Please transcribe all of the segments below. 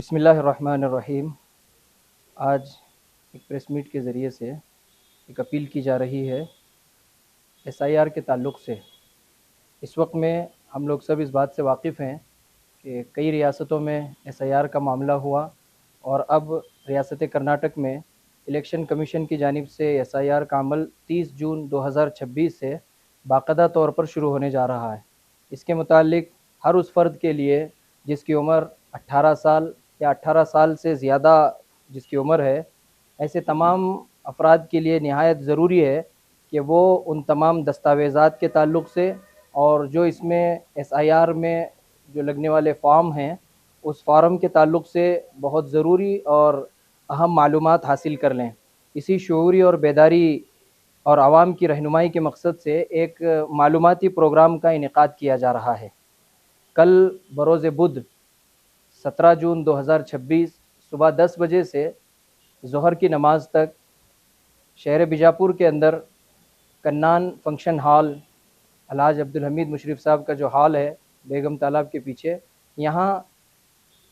بسم اللہ الرحمن الرحیم۔ آج ایک پریس میٹ کے ذریعے سے ایک اپیل کی جا رہی ہے ایس آئی آر کے تعلق سے۔ اس وقت میں ہم لوگ سب اس بات سے واقف ہیں کہ کئی ریاستوں میں ایس آئی آر کا معاملہ ہوا اور اب ریاست کرناٹک میں الیکشن کمیشن کی جانب سے ایس آئی آر کا عمل 30 جون 2026 سے باقاعدہ طور پر شروع ہونے جا رہا ہے۔ اس کے متعلق ہر اس فرد کے لیے جس کی عمر 18 سال یا 18 سال سے زیادہ جس کی عمر ہے، ایسے تمام افراد کے لیے نہایت ضروری ہے کہ وہ ان تمام دستاویزات کے تعلق سے اور جو اس میں ایس آئی آر میں جو لگنے والے فارم ہیں اس فارم کے تعلق سے بہت ضروری اور اہم معلومات حاصل کر لیں۔ اسی شعوری اور بیداری اور عوام کی رہنمائی کے مقصد سے ایک معلوماتی پروگرام کا انعقاد کیا جا رہا ہے۔ کل بروز بدھ 17 جون 2026 صبح 10 بجے سے ظہر کی نماز تک شہر بیجاپور کے اندر کنان فنکشن ہال، الحاج عبدالحمید مشرف صاحب کا جو ہال ہے بیگم تالاب کے پیچھے، یہاں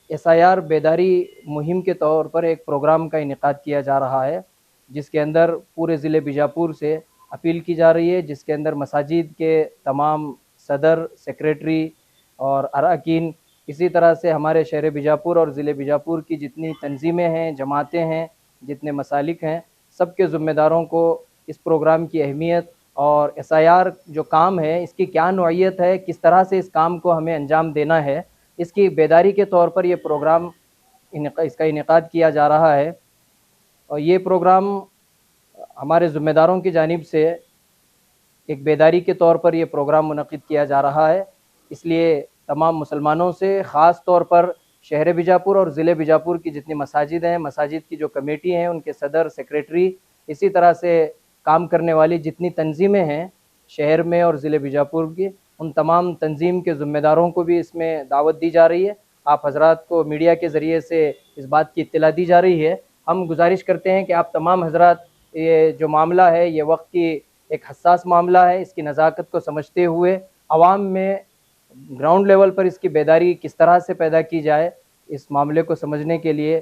ایس آئی آر بیداری مہم کے طور پر ایک پروگرام کا انعقاد کیا جا رہا ہے، جس کے اندر پورے ضلع بیجاپور سے اپیل کی جا رہی ہے، جس کے اندر مساجد کے تمام صدر، سیکریٹری اور اراکین، اسی طرح سے ہمارے شہر بیجاپور اور ضلع بیجاپور کی جتنی تنظیمیں ہیں، جماعتیں ہیں، جتنے مسالک ہیں، سب کے ذمہ داروں کو اس پروگرام کی اہمیت اور ایس آئی آر جو کام ہے اس کی کیا نوعیت ہے، کس طرح سے اس کام کو ہمیں انجام دینا ہے، اس کی بیداری کے طور پر یہ پروگرام اس کا انعقاد کیا جا رہا ہے۔ اور یہ پروگرام ہمارے ذمہ داروں کی جانب سے ایک بیداری کے طور پر یہ پروگرام منعقد کیا جا رہا ہے، اس لیے تمام مسلمانوں سے خاص طور پر شہر بیجاپور اور ضلع بیجاپور کی جتنی مساجد ہیں، مساجد کی جو کمیٹی ہیں، ان کے صدر، سیکریٹری، اسی طرح سے کام کرنے والی جتنی تنظیمیں ہیں شہر میں اور ضلع بیجاپور کی، ان تمام تنظیم کے ذمہ داروں کو بھی اس میں دعوت دی جا رہی ہے۔ آپ حضرات کو میڈیا کے ذریعے سے اس بات کی اطلاع دی جا رہی ہے۔ ہم گزارش کرتے ہیں کہ آپ تمام حضرات یہ جو معاملہ ہے یہ وقت کی ایک حساس معاملہ ہے، اس کی نزاکت کو سمجھتے ہوئے عوام میں گراؤنڈ لیول پر اس کی بیداری کس طرح سے پیدا کی جائے، اس معاملے کو سمجھنے کے لیے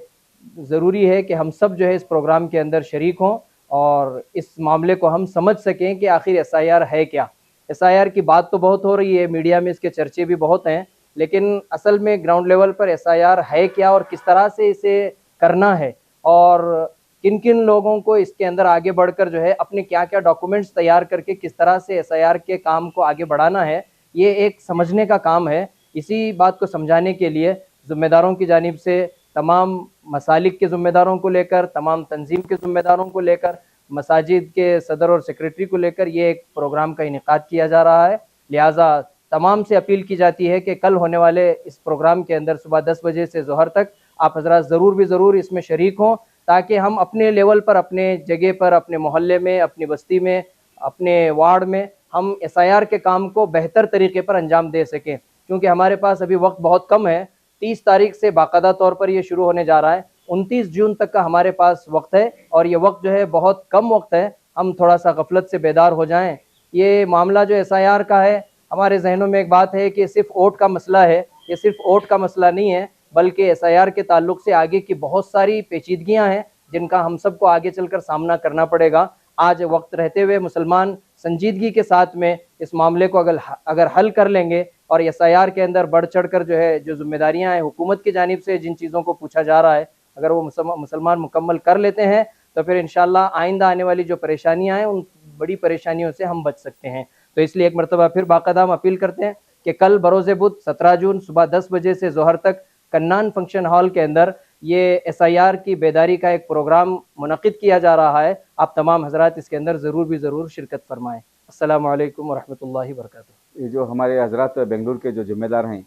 ضروری ہے کہ ہم سب جو ہے اس پروگرام کے اندر شریک ہوں اور اس معاملے کو ہم سمجھ سکیں کہ آخر ایس آئی آر ہے کیا۔ ایس آئی آر کی بات تو بہت ہو رہی ہے، میڈیا میں اس کے چرچے بھی بہت ہیں، لیکن اصل میں ground level per S I R ہے کیا اور کس طرح سے اسے کرنا ہے، اور کن کن لوگوں کو اس کے اندر آگے بڑھ کر جو ہے اپنے کیا کیا ڈاکومنٹس تیار کر کے کس طرح سے ایس آئی آر کے کام کو آگے بڑھانا ہے، یہ ایک سمجھنے کا کام ہے۔ اسی بات کو سمجھانے کے لیے ذمہ داروں کی جانب سے تمام مسالک کے ذمہ داروں کو لے کر، تمام تنظیم کے ذمہ داروں کو لے کر، مساجد کے صدر اور سیکریٹری کو لے کر یہ ایک پروگرام کا انعقاد کیا جا رہا ہے۔ لہٰذا تمام سے اپیل کی جاتی ہے کہ کل ہونے والے اس پروگرام کے اندر صبح 10 بجے سے ظہر تک آپ حضرات ضرور اس میں شریک ہوں، تاکہ ہم اپنے لیول پر، اپنے جگہ پر، اپنے محلے میں، اپنی بستی میں، اپنے وارڈ میں ہم ایس آئی آر کے کام کو بہتر طریقے پر انجام دے سکیں، کیونکہ ہمارے پاس ابھی وقت بہت کم ہے۔ 30 تاریخ سے باقاعدہ طور پر یہ شروع ہونے جا رہا ہے، 29 جون تک کا ہمارے پاس وقت ہے، اور یہ وقت جو ہے بہت کم وقت ہے، ہم تھوڑا سا غفلت سے بیدار ہو جائیں۔ یہ معاملہ جو ایس آئی آر کا ہے، ہمارے ذہنوں میں ایک بات ہے کہ صرف ووٹ کا مسئلہ ہے، یہ صرف ووٹ کا مسئلہ نہیں ہے، بلکہ ایس آئی آر کے تعلق سے آگے کی بہت ساری پیچیدگیاں ہیں جن کا ہم سب کو آگے چل کر سامنا کرنا پڑے گا۔ آج وقت رہتے ہوئے مسلمان سنجیدگی کے ساتھ میں اس معاملے کو اگر حل کر لیں گے اور ایس آئی آر کے اندر بڑھ چڑھ کر جو ہے جو ذمہ داریاں ہیں حکومت کی جانب سے جن چیزوں کو پوچھا جا رہا ہے، اگر وہ مسلمان مکمل کر لیتے ہیں تو پھر انشاءاللہ آئندہ آنے والی جو پریشانیاں ہیں ان بڑی پریشانیوں سے ہم بچ سکتے ہیں۔ تو اس لیے ایک مرتبہ پھر باقاعدہ ہم اپیل کرتے ہیں کہ کل بروز بدھ 17 جون صبح 10 بجے سے ظہر تک کنان فنکشن ہال کے اندر یہ ایس آئی آر کی بیداری کا ایک پروگرام منعقد کیا جا رہا ہے۔ آپ تمام حضرات اس کے اندر ضرور شرکت فرمائیں۔ السلام علیکم ورحمۃ اللہ وبرکاتہ۔ یہ جو ہمارے حضرات بنگلور کے جو ذمہ دار ہیں،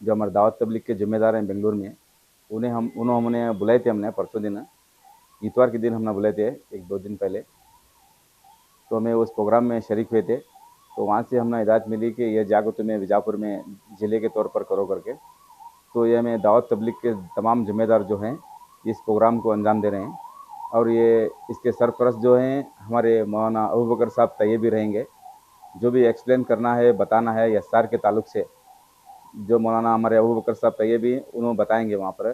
جو ہمارے دعوت تبلیغ کے ذمہ دار ہیں بنگلور میں، انہوں نے بلائے تھے، ہم نے پرسوں دن اتوار کے دن ہم نے بلائے تھے، 1-2 دن پہلے، تو ہمیں اس پروگرام میں شریک ہوئے تھے، تو وہاں سے ہم نے ہدایت ملی کہ یہ جاگو تمہیں بیجاپور میں ضلع کے طور پر کرو کر کے، تو یہ ہمیں دعوت تبلیغ کے تمام ذمہ دار جو ہیں اس پروگرام کو انجام دے رہے ہیں، اور یہ اس کے سرپرست جو ہیں ہمارے مولانا ابوبکر صاحب طیبی رہیں گے۔ جو بھی ایکسپلین کرنا ہے، بتانا ہے ایس آر کے تعلق سے، جو مولانا ہمارے ابوبکر صاحب طیبی انہوں بتائیں گے وہاں پر،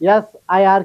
SIR